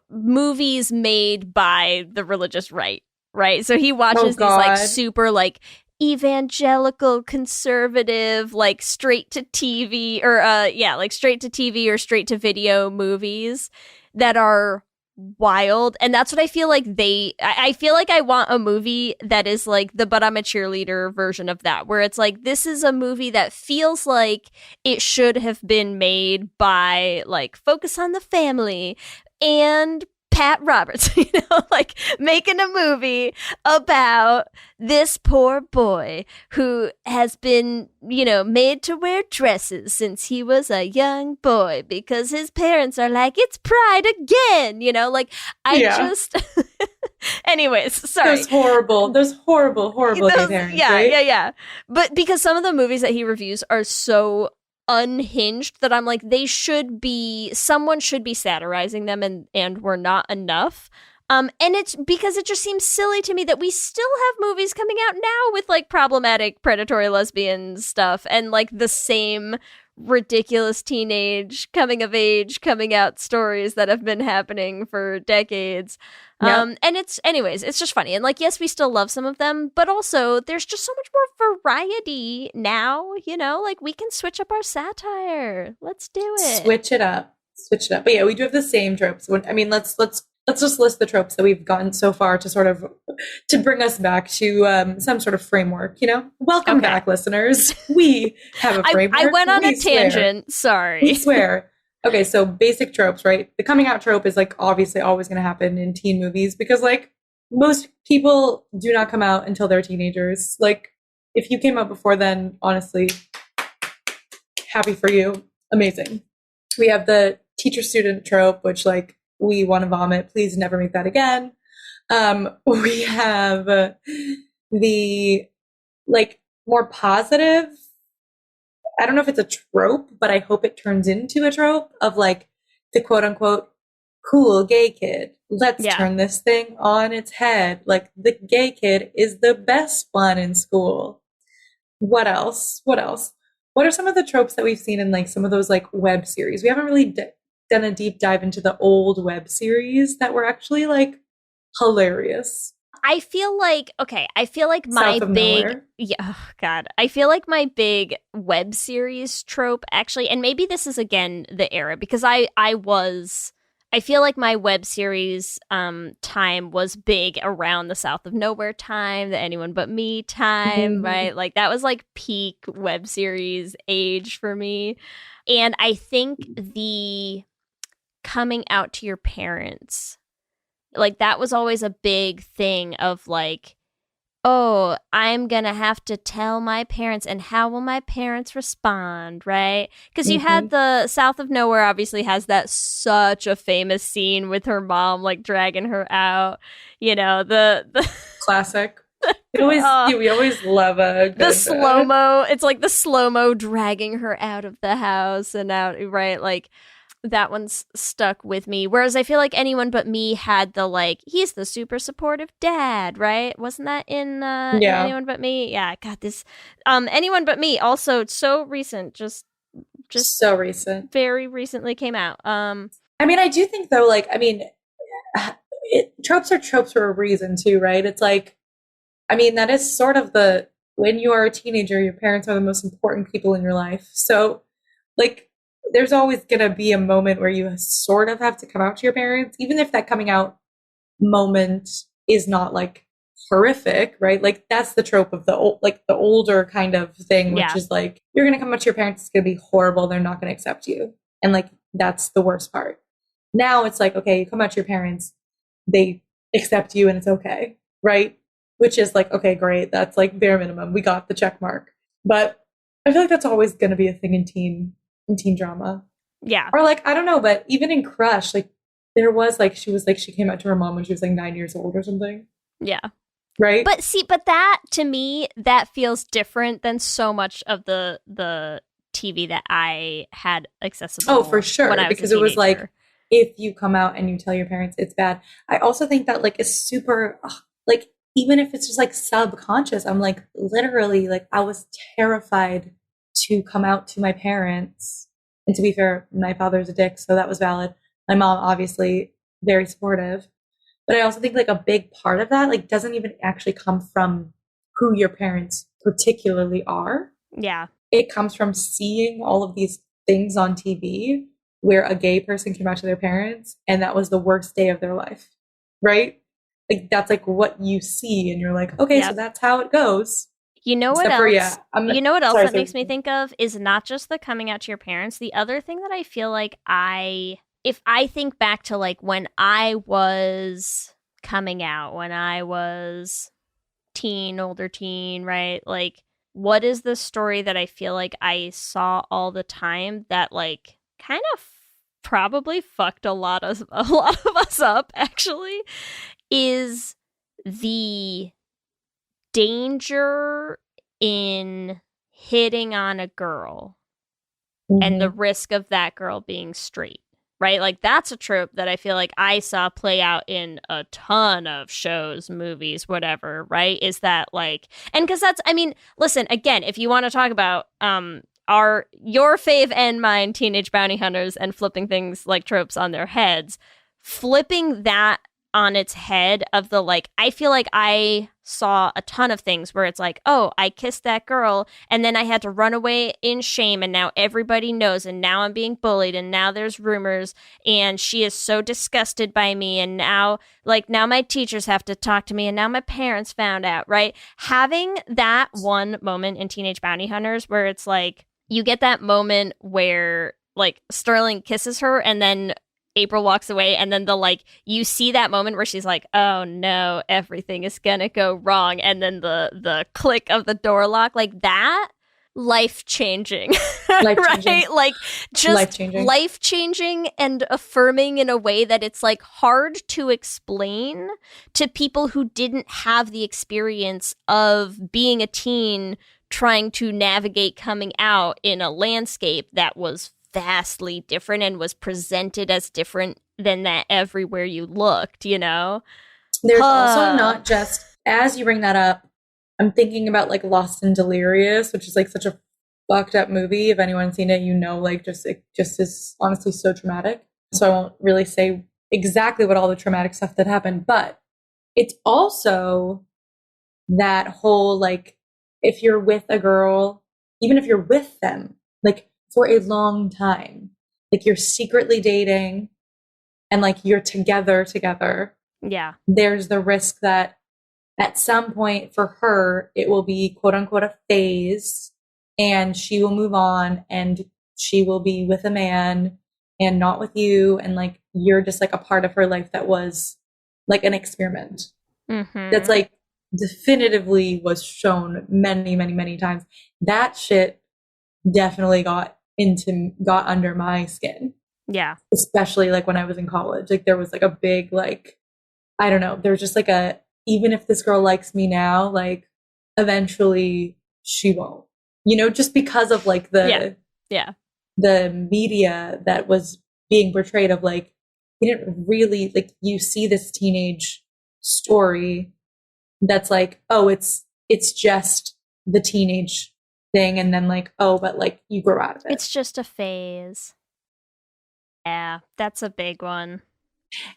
movies made by the religious right. Right. So he watches these like super like evangelical conservative, like straight to TV or like straight to TV or straight to video movies that are wild. And that's what I feel like I feel like I want a movie that is like the But I'm a Cheerleader version of that, where it's like, this is a movie that feels like it should have been made by like Focus on the Family and Pat Roberts, like making a movie about this poor boy who has been, made to wear dresses since he was a young boy because his parents are like, it's Pride again, just, anyways, sorry. Those horrible gay parents, right? Yeah. But because some of the movies that he reviews are so unhinged that I'm like, someone should be satirizing them and we're not enough. And it's because it just seems silly to me that we still have movies coming out now with like problematic predatory lesbian stuff and like the same ridiculous teenage coming of age coming out stories that have been happening for decades. And it's just funny. And like, yes, we still love some of them, but also there's just so much more variety now, like we can switch up our satire. Let's do it. Switch it up. But yeah, we do have the same tropes. Let's just list the tropes that we've gotten so far to bring us back to some sort of framework, Welcome back, listeners. We have a framework. I went on a tangent. Sorry. We swear. Okay, so basic tropes, right? The coming out trope is like obviously always going to happen in teen movies because like most people do not come out until they're teenagers. Like if you came out before then, honestly, happy for you. Amazing. We have the teacher-student trope, which like we want to vomit. Please never make that again. We have the like more positive, I don't know if it's a trope, but I hope it turns into a trope of like the quote unquote cool gay kid. Let's turn this thing on its head. Like the gay kid is the best one in school. What else? What are some of the tropes that we've seen in like some of those like web series? We haven't really done a deep dive into the old web series that were actually like hilarious. I feel like my big I feel like my big web series trope actually, and maybe this is again the era because I feel like my web series time was big around the South of Nowhere time, the Anyone But Me time, right? Like that was like peak web series age for me. And I think the coming out to your parents, like that was always a big thing of like, oh, I'm going to have to tell my parents, and how will my parents respond, right? Because you had the South of Nowhere obviously has that such a famous scene with her mom like dragging her out, the classic. We always love the slow-mo. It's like the slow-mo dragging her out of the house and out, right? Like that one's stuck with me. Whereas I feel like Anyone But Me had the like, he's the super supportive dad, right? Wasn't that in Anyone But Me? Yeah, God, this Anyone But Me also so recent, just so recent, very recently came out. I mean, I do think though, like, I mean, tropes are tropes for a reason too, right? It's like, I mean, that is sort of when you are a teenager, your parents are the most important people in your life. So like, there's always going to be a moment where you sort of have to come out to your parents, even if that coming out moment is not like horrific, right? Like that's the trope of the older kind of thing, which is like, you're going to come out to your parents, it's going to be horrible. They're not going to accept you. And like, that's the worst part. Now it's like, okay, you come out to your parents, they accept you and it's okay, right? Which is like, okay, great. That's like bare minimum. We got the check mark. But I feel like that's always going to be a thing in teen drama. Yeah. Or like, I don't know, but even in Crush, like there was like, she came out to her mom when she was like 9 years old or something. Yeah. Right. But that, to me, that feels different than so much of the TV that I had accessible. Oh, for sure. When I was because a it was like, teenager. if you come out and you tell your parents, it's bad. I also think that like it's super, like, even if it's just like subconscious, I'm like, literally, like, I was terrified to come out to my parents. And to be fair, my father's a dick, so that was valid. My mom, obviously, very supportive. But I also think like a big part of that, like, doesn't even actually come from who your parents particularly are. Yeah. It comes from seeing all of these things on TV where a gay person came out to their parents and that was the worst day of their life, right? Like, that's like what you see, and you're like, okay, so that's how it goes. You know what Except else? for, you know what else that makes me think of is not just the coming out to your parents. The other thing that I feel like if I think back to like when I was coming out, when I was older teen, right? Like, what is the story that I feel like I saw all the time that like kind of probably fucked a lot of us up, actually, is the danger in hitting on a girl and the risk of that girl being straight, right? Like, that's a trope that I feel like I saw play out in a ton of shows, movies, whatever, right? Is that like, and because that's, I mean, listen, again, if you want to talk about your fave and mine, teenage bounty hunters, and flipping things like tropes on their heads, flipping that on its head of the like, I feel like I saw a ton of things where it's like, oh, I kissed that girl and then I had to run away in shame and now everybody knows and now I'm being bullied and now there's rumors and she is so disgusted by me and now my teachers have to talk to me and now my parents found out, right? Having that one moment in Teenage Bounty Hunters where it's like, you get that moment where like Sterling kisses her and then April walks away, and then you see that moment where she's like, oh no, everything is gonna go wrong, and then the click of the door lock, like that, life-changing. Right? Like, just life-changing and affirming in a way that it's like hard to explain to people who didn't have the experience of being a teen trying to navigate coming out in a landscape that was vastly different and was presented as different than that everywhere you looked, you know? There's also not just, as you bring that up, I'm thinking about like Lost and Delirious, which is like such a fucked up movie. If anyone's seen it, you know, like just is honestly so traumatic. So I won't really say exactly what all the traumatic stuff that happened, but it's also that whole, like, if you're with a girl, even if you're with them, like, for a long time, like you're secretly dating and like you're together. Yeah. There's the risk that at some point for her, it will be quote unquote a phase and she will move on and she will be with a man and not with you. And like, you're just like a part of her life that was like an experiment. Mm-hmm. That's like definitively was shown many, many, many times. That shit definitely got under my skin. Yeah. Especially like when I was in college, like there was like a big, like, I don't know, there was just like even if this girl likes me now, like eventually she won't, you know, just because of like the media that was being portrayed of like, you didn't really, like, you see this teenage story that's like, oh, it's just the teenage thing, and then like, oh, but like you grow out of it. It's just a phase. Yeah, that's a big one.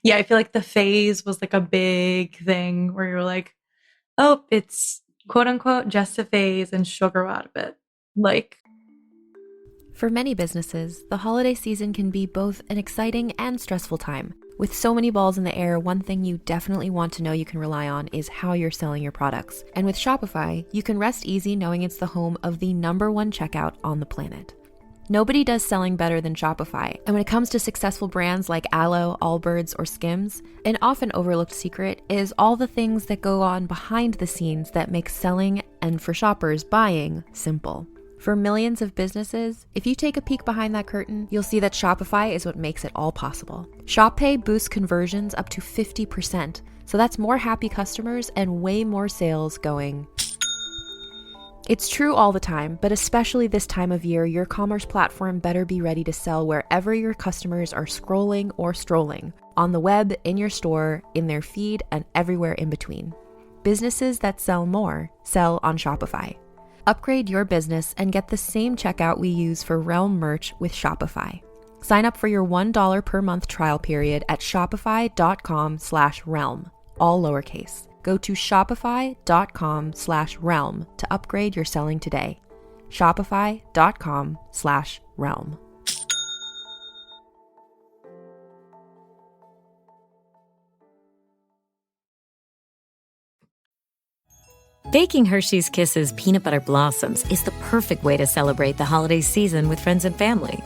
Yeah, I feel like the phase was like a big thing where you're like, oh, it's quote unquote just a phase and she'll grow out of it. Like, for many businesses, the holiday season can be both an exciting and stressful time. With so many balls in the air, one thing you definitely want to know you can rely on is how you're selling your products. And with Shopify, you can rest easy knowing it's the home of the #1 checkout on the planet. Nobody does selling better than Shopify. And when it comes to successful brands like Aloe, Allbirds, or Skims, an often overlooked secret is all the things that go on behind the scenes that make selling and, for shoppers, buying simple. For millions of businesses, if you take a peek behind that curtain, you'll see that Shopify is what makes it all possible. Shop Pay boosts conversions up to 50%, so that's more happy customers and way more sales going. It's true all the time, but especially this time of year, your commerce platform better be ready to sell wherever your customers are scrolling or strolling, on the web, in your store, in their feed, and everywhere in between. Businesses that sell more sell on Shopify. Upgrade your business and get the same checkout we use for Realm merch with Shopify. Sign up for your $1 per month trial period at shopify.com/realm, all lowercase. Go to shopify.com/realm to upgrade your selling today. Shopify.com/realm. Baking Hershey's Kisses peanut butter blossoms is the perfect way to celebrate the holiday season with friends and family.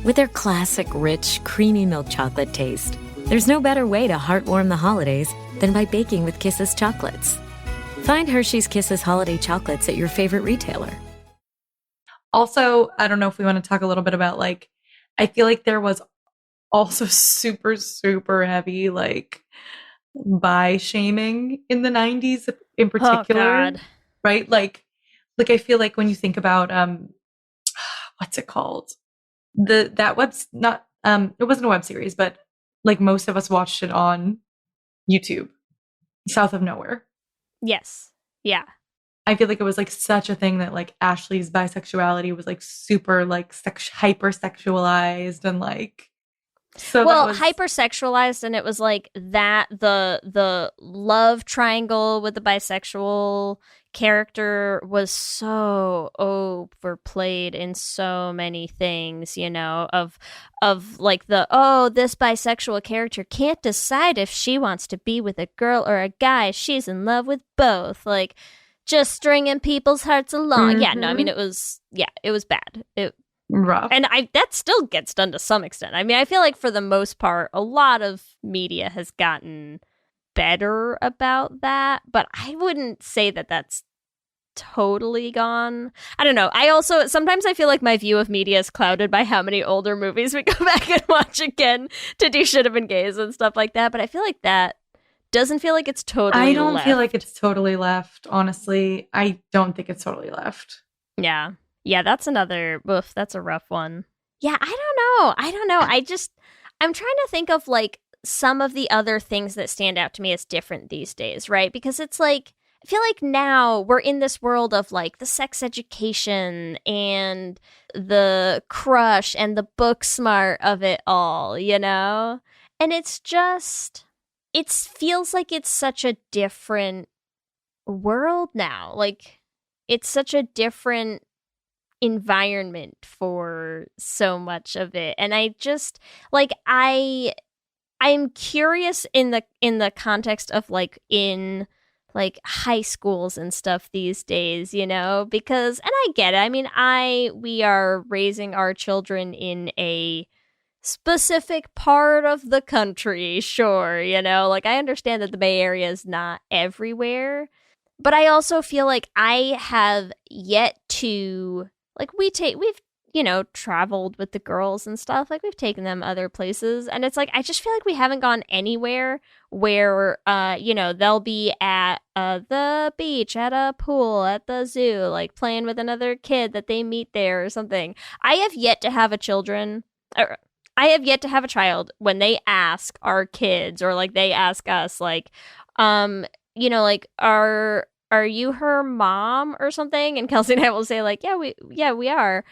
With their classic, rich, creamy milk chocolate taste, there's no better way to heartwarm the holidays than by baking with Kisses chocolates. Find Hershey's Kisses holiday chocolates at your favorite retailer. Also, I don't know if we want to talk a little bit about, like, I feel like there was also super, super heavy, like, bi shaming in the 90s in particular. Oh, God. Right? Like I feel like when you think about what's it called? It wasn't a web series, but like most of us watched it on YouTube, South of Nowhere. Yes. Yeah. I feel like it was like such a thing that like Ashley's bisexuality was like super like hypersexualized and like hypersexualized, and it was like that the love triangle with the bisexual character was so overplayed in so many things, you know, of like this bisexual character can't decide if she wants to be with a girl or a guy. She's in love with both. Like, just stringing people's hearts along. Mm-hmm. Yeah, no, I mean, it was bad. Rough. And that still gets done to some extent. I mean, I feel like for the most part, a lot of media has gotten better about that, but I wouldn't say that that's totally gone. I don't know. Sometimes I feel like my view of media is clouded by how many older movies we go back and watch again to do Should Have Been Gays and stuff like that, but I feel like that doesn't feel like it's totally I don't left. feel like it's totally left, honestly. I don't think it's totally left. Yeah. Yeah, that's a rough one. Yeah, I don't know. I'm trying to think of like some of the other things that stand out to me as different these days, right? Because it's like, I feel like now we're in this world of like the sex education and the crush and the book smart of it all, you know? And it's just, it feels like it's such a different world now. Like, it's such a different environment for so much of it, and I just like I'm curious in the context of like in like high schools and stuff these days, you know, because, and I get it, I mean, we are raising our children in a specific part of the country, sure, you know, like I understand that the Bay Area is not everywhere, but I also feel like I have yet to, like, we've, you know, traveled with the girls and stuff. Like, we've taken them other places. And it's like, I just feel like we haven't gone anywhere where, you know, they'll be at the beach, at a pool, at the zoo, like playing with another kid that they meet there or something. I have yet to have a child when they ask our kids, or like they ask us, like, you know, like, are you her mom or something? And Kelsey and I will say like, yeah, we are.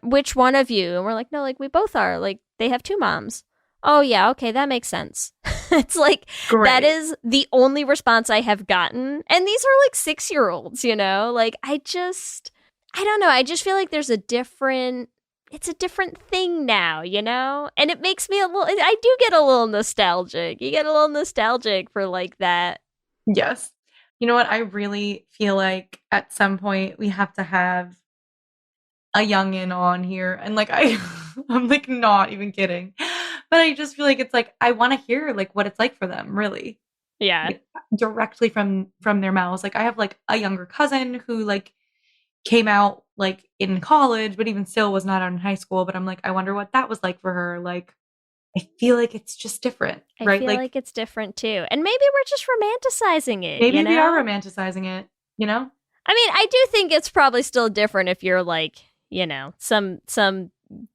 Which one of you? And we're like, no, like, we both are. Like, they have two moms. Oh yeah, okay, that makes sense. It's like, great. That is the only response I have gotten. And these are like 6-year-olds, you know? Like, I don't know. I just feel like it's a different thing now, you know? And it makes me I do get a little nostalgic. You get a little nostalgic for like that. Yes. You know what? I really feel like at some point we have to have a youngin' on here. And like, I'm like not even kidding. But I just feel like it's like, I want to hear like what it's like for them, really. Yeah. Like, directly from their mouths. Like, I have like a younger cousin who like came out like in college, but even still was not out in high school. But I'm like, I wonder what that was like for her. Like, I feel like it's just different, right? I feel like it's different too. And maybe we're just romanticizing it. Maybe you know? we are romanticizing it, you know? I mean, I do think it's probably still different if you're like, you know, some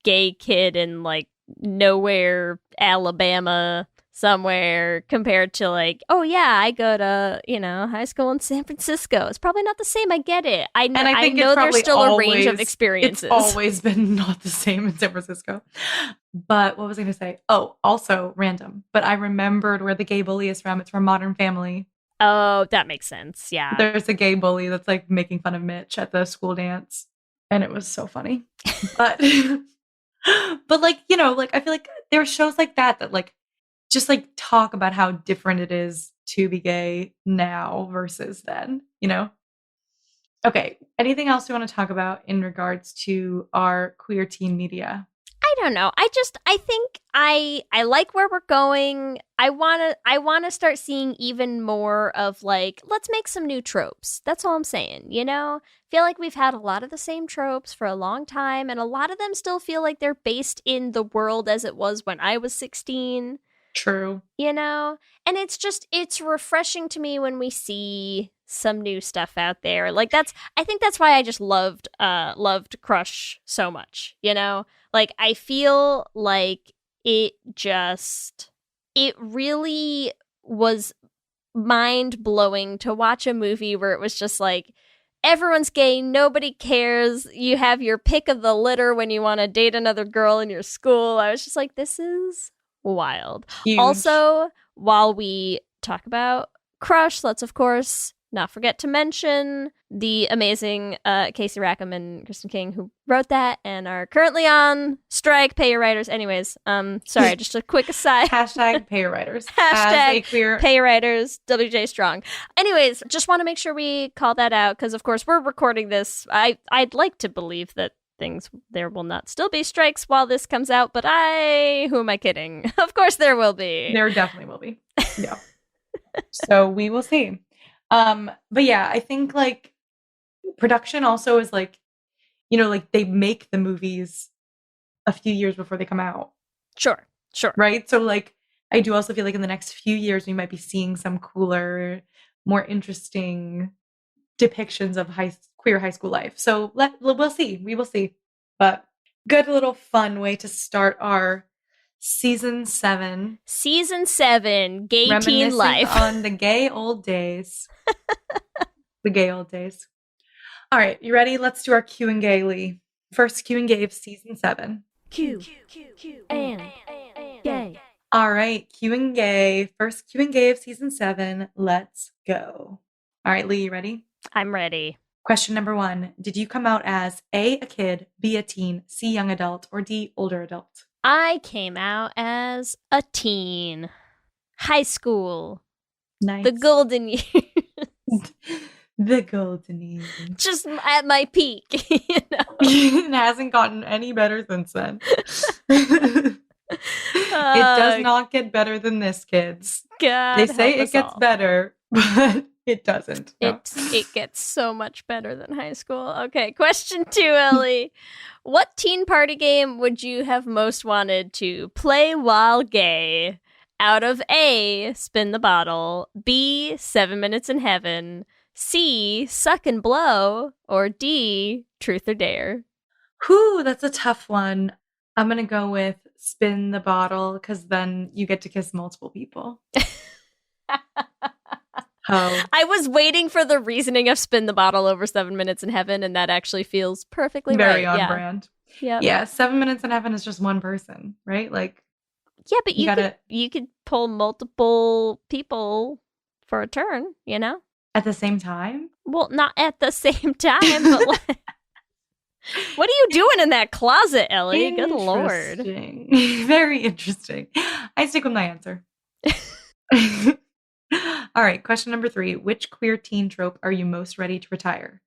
gay kid in like nowhere, Alabama, somewhere, compared to like, oh yeah, I go to, you know, high school in San Francisco. It's probably not the same. I get it. I know there's still a range of experiences. It's always been not the same in San Francisco. But what was I going to say? Oh, also random. But I remembered where the gay bully is from. It's from Modern Family. Oh, that makes sense. Yeah. There's a gay bully that's like making fun of Mitch at the school dance. And it was so funny. But but like, you know, like I feel like there are shows like that like just like talk about how different it is to be gay now versus then, you know? Okay. Anything else you want to talk about in regards to our queer teen media? I don't know. I think I like where we're going. I want to start seeing even more of like, let's make some new tropes. That's all I'm saying, you know? Feel like we've had a lot of the same tropes for a long time, and a lot of them still feel like they're based in the world as it was when I was 16. True. You know? And it's refreshing to me when we see some new stuff out there. Like I think that's why I just loved Crush so much, you know? Like I feel like it really was mind-blowing to watch a movie where it was just like, everyone's gay, nobody cares, you have your pick of the litter when you want to date another girl in your school. I was just like, this is wild. Huge. Also, while we talk about Crush, let's of course not forget to mention the amazing Casey Rackham and Kristen King, who wrote that and are currently on strike. Pay your writers. Anyways, sorry, just a quick aside. Hashtag pay your writers. Hashtag pay your writers. WJ Strong. Anyways, just want to make sure we call that out because, of course, we're recording this. I'd like to believe that there will not still be strikes while this comes out, but who am I kidding? Of course there will be. There definitely will be. Yeah. So we will see. But yeah, I think like production also is like, you know, like they make the movies a few years before they come out. Sure. Right? So like, I do also feel like in the next few years, we might be seeing some cooler, more interesting depictions of queer high school life. So we'll see. We will see. But good little fun way to start our season 7. Season 7, gay teen life. On the gay old days. The gay old days. All right, you ready? Let's do our Q and Gay, Lee. First Q and Gay of season 7. Q and Gay. All right, Q and Gay. First Q and Gay of season 7. Let's go. All right, Lee, you ready? I'm ready. Question number 1. Did you come out as A, a kid, B, a teen, C, young adult, or D, older adult? I came out as a teen. High school. Nice. The golden years. The golden years. Just at my peak, you know? It hasn't gotten any better since then. It does not get better than this, kids. God, they say help it gets all. better, but it doesn't. No. It gets so much better than high school. Okay, question 2, Ellie. What teen party game would you have most wanted to play while gay? Out of A, Spin the Bottle, B, 7 Minutes in Heaven, C, Suck and Blow, or D, Truth or Dare? Whew, that's a tough one. I'm going to go with Spin the Bottle because then you get to kiss multiple people. Oh. I was waiting for the reasoning of Spin the Bottle over 7 Minutes in Heaven, and that actually feels perfectly Very right. on brand. Yep. Yeah, 7 Minutes in Heaven is just one person, right? Like, yeah, but you could pull multiple people for a turn, you know? at the same time? Well, not at the same time, but like, what are you doing in that closet, Ellie? Good Lord. Very interesting. I stick with my answer. All right, question number 3. Which queer teen trope are you most ready to retire?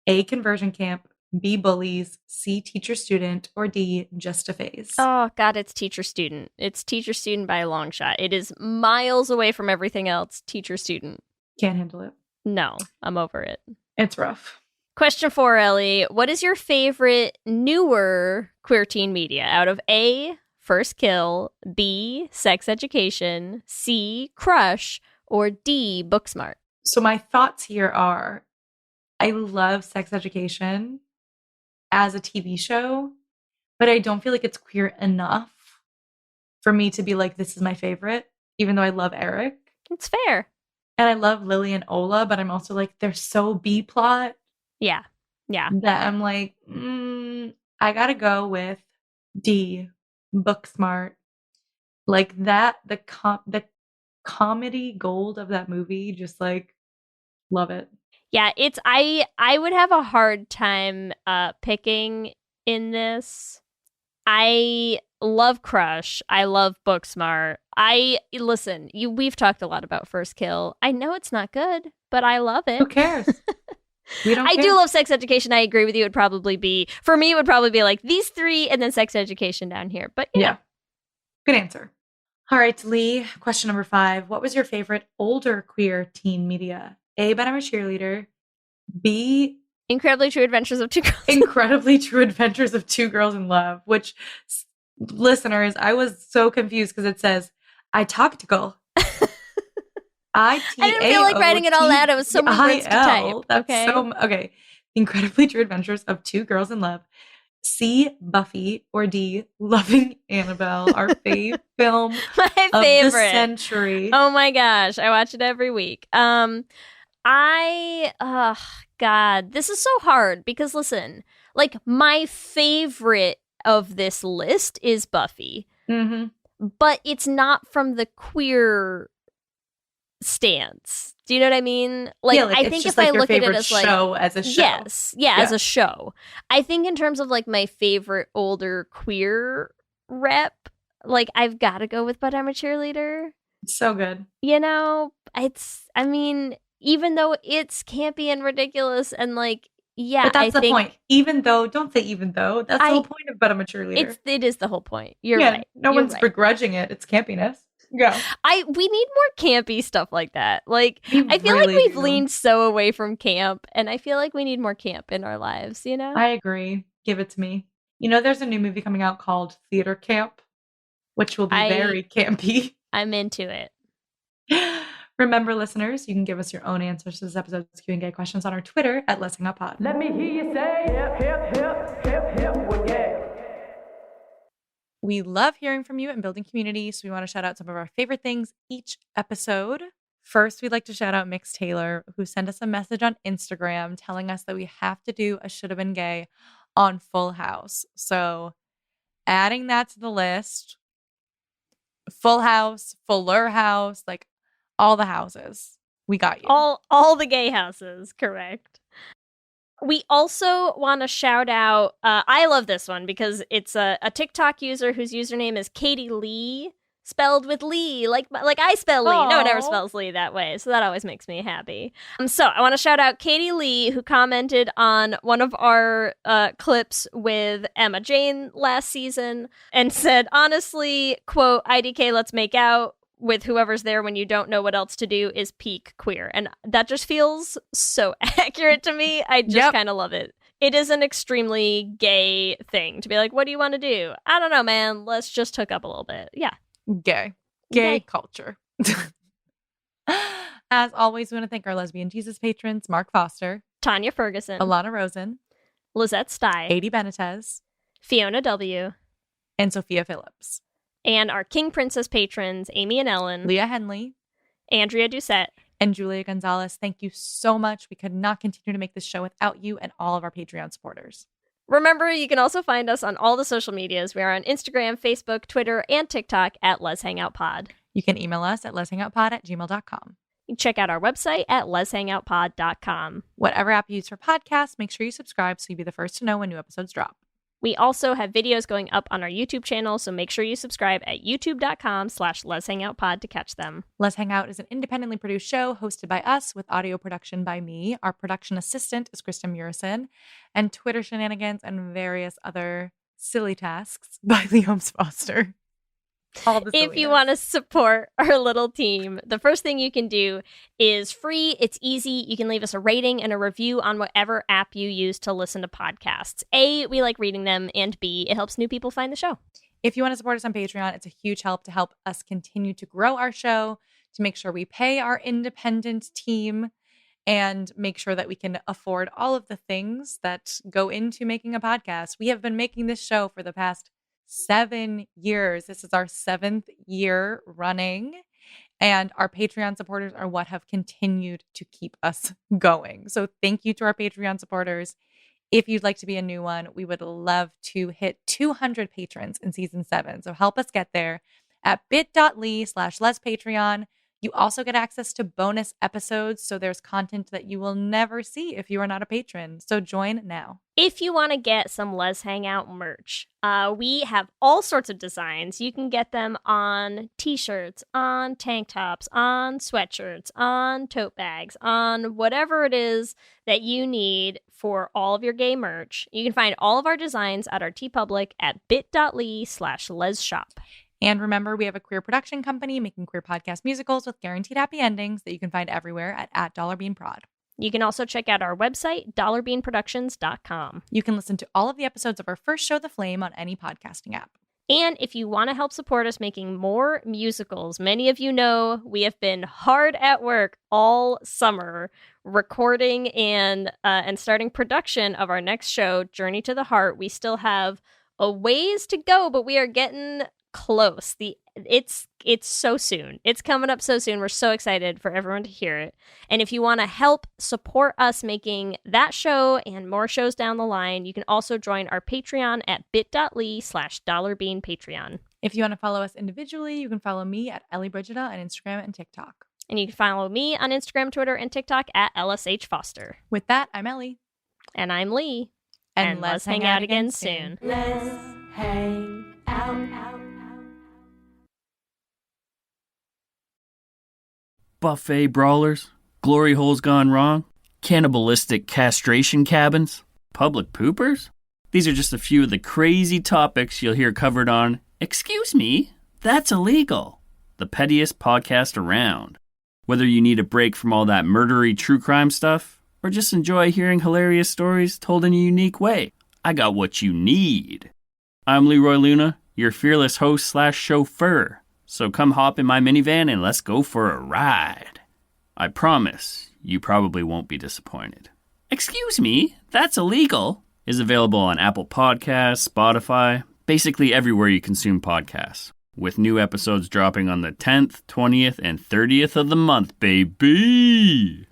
A, conversion camp, B, bullies, C, teacher student, or D, just a phase? Oh, God, it's teacher student. It's teacher student by a long shot. It is miles away from everything else. Teacher student. Can't handle it. No, I'm over it. It's rough. Question 4, Ellie. What is your favorite newer queer teen media out of A, First Kill, B, Sex Education, C, Crush, or D, Booksmart? So my thoughts here are, I love Sex Education as a TV show, but I don't feel like it's queer enough for me to be like, this is my favorite, even though I love Eric. It's fair. And I love Lily and Ola, but I'm also like, they're so B-plot. Yeah. That I'm like, I gotta go with D, Booksmart. Like that, the comedy gold of that movie, just like, love it. Yeah, it's I would have a hard time picking in this. I love Crush. I love Booksmart. We've talked a lot about First Kill. I know it's not good, but I love it. Who cares? We don't I care. do love Sex Education. I agree with you. It would probably be like these three and then Sex Education down here. But yeah. Good answer. All right, Lee, question number 5. What was your favorite older queer teen media? A, But I'm a Cheerleader. B, Incredibly True Adventures of Two Girls. Incredibly True Adventures of Two Girls in Love, which, listeners, I was so confused because it says, I-tactical. I didn't feel like writing it all out. It was so many words to type. Okay. Incredibly True Adventures of Two Girls in Love. C, Buffy, or D, Loving Annabelle, our fave film My of favorite. the century. Oh my gosh, I watch it every week. God, this is so hard because listen, like my favorite of this list is Buffy, but it's not from the queer stance. Do you know what I mean? Like, I think if I look at it as like show as a show, as a show. I think in terms of like my favorite older queer rep, like I've got to go with But I'm a Cheerleader. So good. You know, even though it's campy and ridiculous and like, yeah, but that's the point. Even though, don't say even though. That's the whole point of But I'm a Cheerleader. It is the whole point. You're right. No one's begrudging it. It's campiness. Yeah. We need more campy stuff like that. Like, I feel like we've leaned so away from camp, and I feel like we need more camp in our lives, you know? I agree. Give it to me. You know, there's a new movie coming out called Theater Camp, which will be very campy. I'm into it. Remember, listeners, you can give us your own answers to this episode's Q&A questions on our Twitter at Lez Hang Out Pod. Let me hear you say hip, hip, hip, hip, hip, well, yeah. We love hearing from you and building community, so we want to shout out some of our favorite things each episode. First, we'd like to shout out Mix Taylor, who sent us a message on Instagram telling us that we have to do a Should Have Been Gay on Full House. So adding that to the list, Full House, Fuller House, like all the houses. We got you. All the gay houses, correct. We also want to shout out, I love this one because it's a TikTok user whose username is Katie Lee, spelled with Lee, like I spell Lee. No one ever spells Lee that way, so that always makes me happy. So I want to shout out Katie Lee, who commented on one of our clips with Emma Jane last season and said, honestly, quote, IDK, let's make out with whoever's there when you don't know what else to do is peak queer. And that just feels so accurate to me. I just kind of love it. It is an extremely gay thing to be like, what do you want to do? I don't know, man. Let's just hook up a little bit. Yeah. Gay culture. As always, we want to thank our Lesbian Jesus patrons, Mark Foster, Tanya Ferguson, Alana Rosen, Lizette Stye, Adi Benitez, Fiona W., and Sophia Phillips. And our King Princess patrons, Amy and Ellen, Leah Henley, Andrea Doucette, and Julia Gonzalez. Thank you so much. We could not continue to make this show without you and all of our Patreon supporters. Remember, you can also find us on all the social medias. We are on Instagram, Facebook, Twitter, and TikTok at Lez Hang Out Pod. You can email us at lezhangoutpod@gmail.com. You can check out our website at leshangoutpod.com. Whatever app you use for podcasts, make sure you subscribe so you'll be the first to know when new episodes drop. We also have videos going up on our YouTube channel, so make sure you subscribe at youtube.com/LezHangoutPod to catch them. Lez Hang Out is an independently produced show hosted by us with audio production by me. Our production assistant is Krista Murison, and Twitter shenanigans and various other silly tasks by Lee Holmes Foster. All the If you silliness. want to support our little team, the first thing you can do is free. It's easy. You can leave us a rating and a review on whatever app you use to listen to podcasts. A, we like reading them, and B, it helps new people find the show. If you want to support us on Patreon, it's a huge help to help us continue to grow our show, to make sure we pay our independent team, and make sure that we can afford all of the things that go into making a podcast. We have been making this show for the past 7 years. This is our 7th year running, and our Patreon supporters are what have continued to keep us going. So thank you to our Patreon supporters. If you'd like to be a new one, we would love to hit 200 patrons in season 7. So help us get there at bit.ly/lespatreon. You also get access to bonus episodes, so there's content that you will never see if you are not a patron. So join now. If you want to get some Lez Hang Out merch, we have all sorts of designs. You can get them on t-shirts, on tank tops, on sweatshirts, on tote bags, on whatever it is that you need for all of your gay merch. You can find all of our designs at our TeePublic at bit.ly/lezshop. And remember, we have a queer production company making queer podcast musicals with guaranteed happy endings that you can find everywhere at $dollarbeanprod. You can also check out our website, dollarbeanproductions.com. You can listen to all of the episodes of our first show, The Flame, on any podcasting app. And if you want to help support us making more musicals, many of you know we have been hard at work all summer recording and starting production of our next show, Journey to the Heart. We still have a ways to go, but we are getting close. It's so soon. It's coming up so soon. We're so excited for everyone to hear it. And if you want to help support us making that show and more shows down the line, you can also join our Patreon at bit.ly/dollarbeanpatreon. If you want to follow us individually, you can follow me at Ellie Brigida on Instagram and TikTok. And you can follow me on Instagram, Twitter, and TikTok at LSH Foster. With that, I'm Ellie. And I'm Leigh. And let's hang out again soon. Let's hang out. Buffet brawlers, glory holes gone wrong, cannibalistic castration cabins, public poopers? These are just a few of the crazy topics you'll hear covered on Excuse Me, That's Illegal, the pettiest podcast around. Whether you need a break from all that murdery true crime stuff, or just enjoy hearing hilarious stories told in a unique way, I got what you need. I'm Leroy Luna, your fearless host/chauffeur. So come hop in my minivan and let's go for a ride. I promise you probably won't be disappointed. Excuse Me, That's Illegal is available on Apple Podcasts, Spotify, basically everywhere you consume podcasts, with new episodes dropping on the 10th, 20th, and 30th of the month, baby!